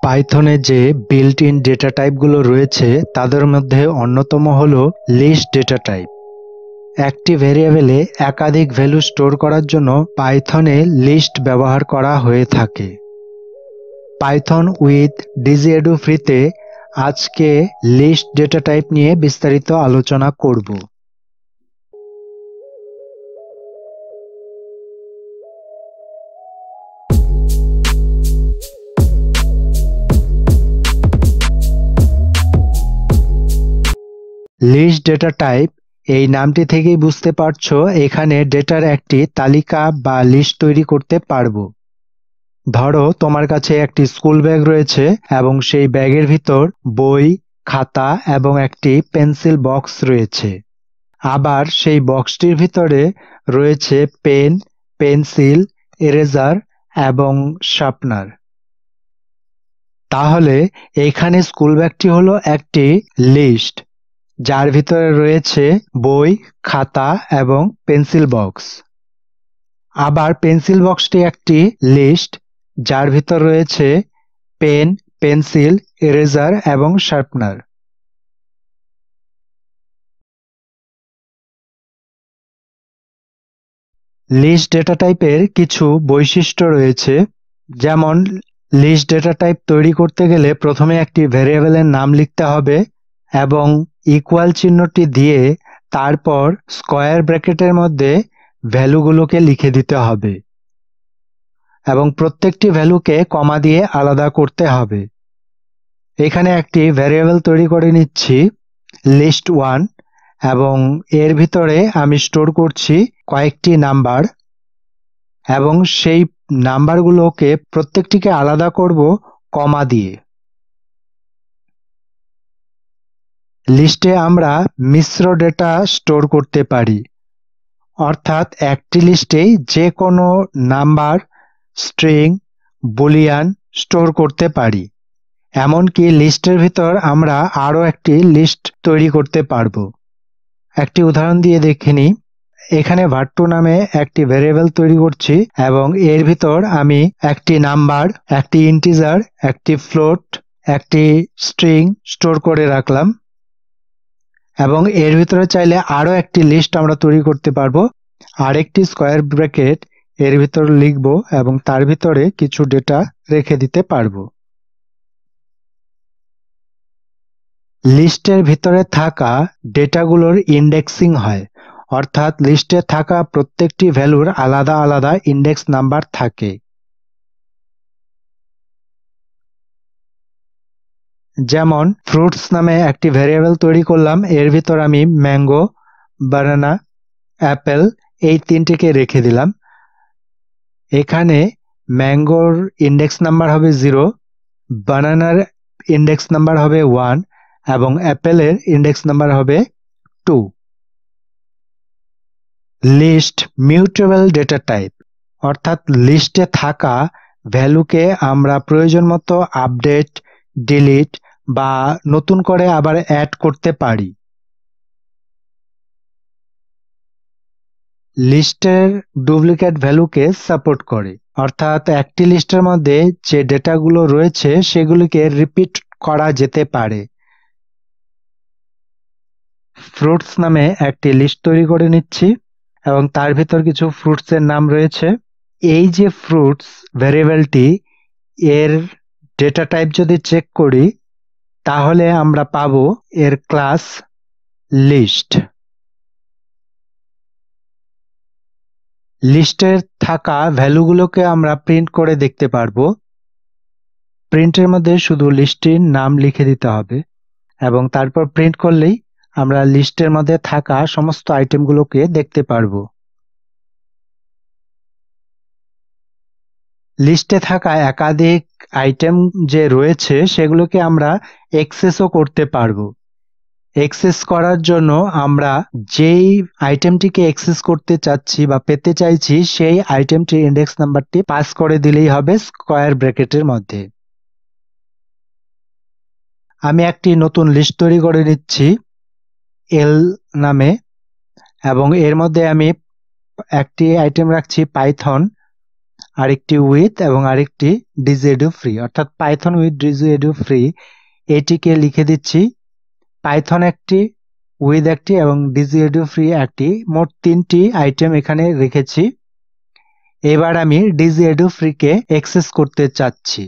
পাইথনে যে built in data টাইপগুলো রয়েছে তাদের মধ্যে অন্যতম হলো লিস্ট ডেটা টাইপ। একটি ভেরিয়েবলে একাধিক ভ্যালু স্টোর করার জন্য পাইথনে লিস্ট ব্যবহার করা হয়ে থাকে। পাইথন উইথ ডিজিএডুফ্রিতে আজকে লিস্ট ডেটা টাইপ নিয়ে বিস্তারিত আলোচনা করব। লিস্ট ডেটা টাইপ এই নামটি থেকেই বুঝতে পারছো এখানে ডেটার একটি তালিকা বা লিস্ট তৈরি করতে পারবো। ধরো তোমার কাছে একটি স্কুল ব্যাগ রয়েছে এবং সেই ব্যাগের ভিতর বই, খাতা এবং একটি পেন্সিল বক্স রয়েছে। আবার সেই বক্সটির ভিতরে রয়েছে পেন, পেন্সিল, এরেজার এবং শার্পনার। তাহলে এইখানে স্কুল ব্যাগটি হলো একটি লিস্ট, যার ভিতরে রয়েছে বই, খাতা এবং পেন্সিল বক্স। আবার পেন্সিল বক্সটি একটি লিস্ট, যার ভিতর রয়েছে পেন, পেন্সিল, এরেজার এবং শার্পনার। লিস্ট ডেটা টাইপের কিছু বৈশিষ্ট্য রয়েছে, যেমন লিস্ট ডেটা টাইপ তৈরি করতে গেলে প্রথমে একটি ভেরিয়েবলের নাম লিখতে হবে এবং ইকুয়াল চিহ্নটি দিয়ে তারপর স্কয়ার ব্র্যাকেটের মধ্যে ভ্যালুগুলোকে লিখে দিতে হবে এবং প্রত্যেকটি ভ্যালুকে কমা দিয়ে আলাদা করতে হবে। এখানে একটি ভ্যারিয়েবল তৈরি করে নিচ্ছি লিস্ট 1 এবং এর ভিতরে আমি স্টোর করছি কয়েকটি নাম্বার এবং সেই নাম্বারগুলোকে প্রত্যেকটিকে আলাদা করব কমা দিয়ে। লিস্টে আমরা মিশ্র ডেটা স্টোর করতে পারি, অর্থাৎ একটি লিস্টেই যে কোনো নাম্বার, স্ট্রিং, বুলিয়ান স্টোর করতে পারি। এমনকি লিস্টের ভিতর আমরা আরো একটি লিস্ট তৈরি করতে পারবো। একটি উদাহরণ দিয়ে দেখে নিই। এখানে var2 নামে একটি ভেরিয়েবল তৈরি করছি এবং এর ভিতর আমি একটি নাম্বার, একটি ইন্টিজার, একটি ফ্লোট, একটি স্ট্রিং স্টোর করে রাখলাম এবং এর ভিতরে চাইলে আরো একটি লিস্ট আমরা তৈরি করতে পারবো। আরেকটি স্কয়ার ব্র্যাকেট এর ভিতর লিখব এবং তার ভিতরে কিছু ডেটা রেখে দিতে পারবো। লিস্টের ভিতরে থাকা ডেটাগুলোর ইন্ডেক্সিং হয়, অর্থাৎ লিস্টে থাকা প্রত্যেকটি ভ্যালুর আলাদা আলাদা ইন্ডেক্স নাম্বার থাকে। যেমন ফ্রুটস নামে একটি ভেরিয়েবল তৈরি করলাম, এর ভিতর আমি ম্যাঙ্গো, বানানা, অ্যাপেল এই তিনটিকে রেখে দিলাম। এখানে ম্যাঙ্গোর ইন্ডেক্স নাম্বার হবে 0, বানানার ইন্ডেক্স নাম্বার হবে 1 এবং অ্যাপেলের ইন্ডেক্স নাম্বার হবে 2। লিস্ট মিউটেবল ডেটা টাইপ, অর্থাৎ লিস্টে থাকা ভ্যালুকে আমরা প্রয়োজন মতো আপডেট, ডিলিট বা নতুন করে আবার অ্যাড করতে পারি। লিস্টের ডুপ্লিকেট ভ্যালুকে সাপোর্ট করে, অর্থাৎ একটি লিস্টের মধ্যে যে ডেটাগুলো রয়েছে সেগুলিকে রিপিট করা যেতে পারে। ফ্রুটস নামে একটি লিস্ট তৈরি করে নিচ্ছি এবং তার ভিতর কিছু ফ্রুটসের নাম রয়েছে। এই যে ফ্রুটস ভ্যারিয়েবলটি, এর ডেটা টাইপ যদি চেক করি তাহলে আমরা পাবো এর ক্লাস লিস্ট। লিস্টের থাকা ভ্যালুগুলোকে আমরা প্রিন্ট করে দেখতে পারবো। প্রিন্টের মধ্যে শুধু লিস্টের নাম লিখে দিতে হবে এবং তারপর প্রিন্ট করলেই আমরা লিস্টের মধ্যে থাকা সমস্ত আইটেমগুলোকে দেখতে পারবো। লিস্টে থাকা একাধিক আইটেম যে রয়েছে সেগুলোকে আমরা অ্যাক্সেসও করতে পারবো। অ্যাক্সেস করার জন্য আমরা যেই আইটেমটিকে অ্যাক্সেস করতে চাচ্ছি বা পেতে চাইছি সেই আইটেমটির ইন্ডেক্স নাম্বারটি পাস করে দিলেই হবে স্কয়ার ব্র্যাকেটের মধ্যে। আমি একটি নতুন লিস্ট তৈরি করে নিচ্ছি এল নামে এবং এর মধ্যে আমি একটি আইটেম রাখছি পাইথন আরেকটি উইথ এবং আরেকটি ডিজিএডুফ্রি, অর্থাৎ পাইথন উইথ ডিজিএডুফ্রি এটিকে লিখে দিচ্ছি। পাইথন একটি, উইথ একটি এবং ডিজিএডুফ্রি একটি, মোট 3টি আইটেম এখানে রেখেছি। এবার আমি ডিজিএডুফ্রিকে অ্যাক্সেস করতে চাচ্ছি।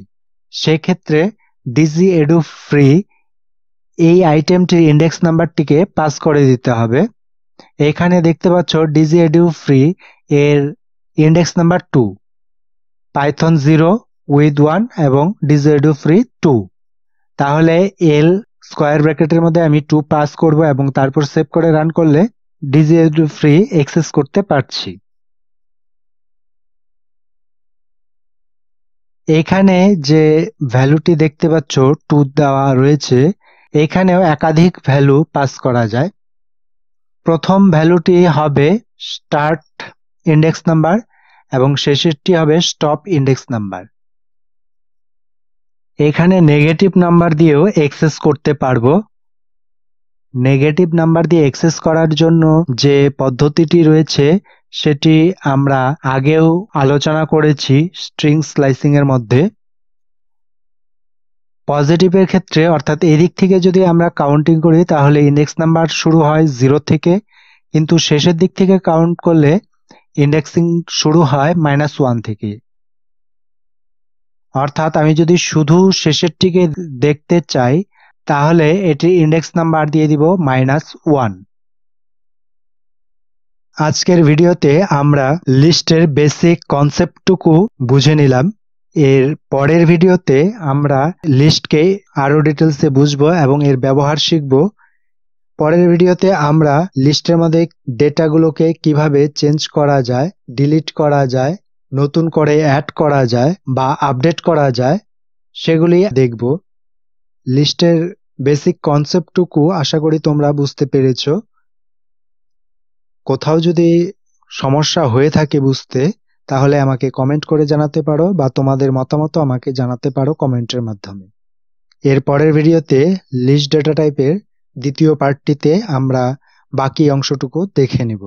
সেক্ষেত্রে ডিজিএডুফ্রি এই আইটেমটির ইন্ডেক্স নাম্বারটিকে পাস করে দিতে হবে। এখানে দেখতে পাচ্ছ ডিজিএডুফ্রি এর ইন্ডেক্স নাম্বার 2, পাইথন 0, উইথ 1 এবং ডিজিএডুফ্রি 2। তাহলে এল স্কোয়ার ব্র্যাকেটের মধ্যে আমি 2 পাস করব এবং তারপর সেভ করে রান করলে ডিজিএডুফ্রি অ্যাক্সেস করতে পারছি। এখানে যে ভ্যালুটি দেখতে পাচ্ছ 2 দেওয়া রয়েছে, এখানেও একাধিক ভ্যালু পাস করা যায়। প্রথম ভ্যালুটি হবে স্টার্ট ইন্ডেক্স নাম্বার এবং শেষেরটি হবে স্টপ ইন্ডেক্স নাম্বার। এখানে নেগেটিভ নাম্বার দিয়েও অ্যাক্সেস করতে পারবো। নেগেটিভ নাম্বার দিয়ে অ্যাক্সেস করার জন্য যে পদ্ধতিটি রয়েছে সেটি আমরা আগেও আলোচনা করেছি স্ট্রিং স্লাইসিং এর মধ্যে। পজিটিভের ক্ষেত্রে অর্থাৎ এদিক থেকে যদি আমরা কাউন্টিং করি তাহলে ইন্ডেক্স নাম্বার শুরু হয় 0 থেকে, কিন্তু শেষের দিক থেকে কাউন্ট করলে ইন্ডেক্সিং শুরু হয় -1 থেকে। অর্থাৎ আমি যদি শুধু শেষেরটিকে দেখতে চাই তাহলে এটি ইন্ডেক্স নাম্বার দিয়ে দিব -1। আজকের ভিডিওতে আমরা লিস্টের বেসিক কনসেপ্টটুকু বুঝে নিলাম। এর পরের ভিডিওতে আমরা লিস্টকে আরো ডিটেলসে বুঝবো এবং এর ব্যবহার শিখব। পরের ভিডিওতে আমরা লিস্টের মধ্যে ডেটাগুলোকে কিভাবে চেঞ্জ করা যায়, ডিলিট করা যায়, নতুন করে অ্যাড করা যায় বা আপডেট করা যায় সেগুলি দেখব। লিস্টের বেসিক কনসেপ্টটুকু আশা করি তোমরা বুঝতে পেরেছো। কোথাও যদি সমস্যা হয়ে থাকে বুঝতে, তাহলে আমাকে কমেন্ট করে জানাতে পারো বা তোমাদের মতামত আমাকে জানাতে পারো কমেন্টের মাধ্যমে। এর পরের ভিডিওতে লিস্ট ডেটা টাইপের দ্বিতীয় পার্টটিতে আমরা বাকি অংশটুকু দেখে নেব।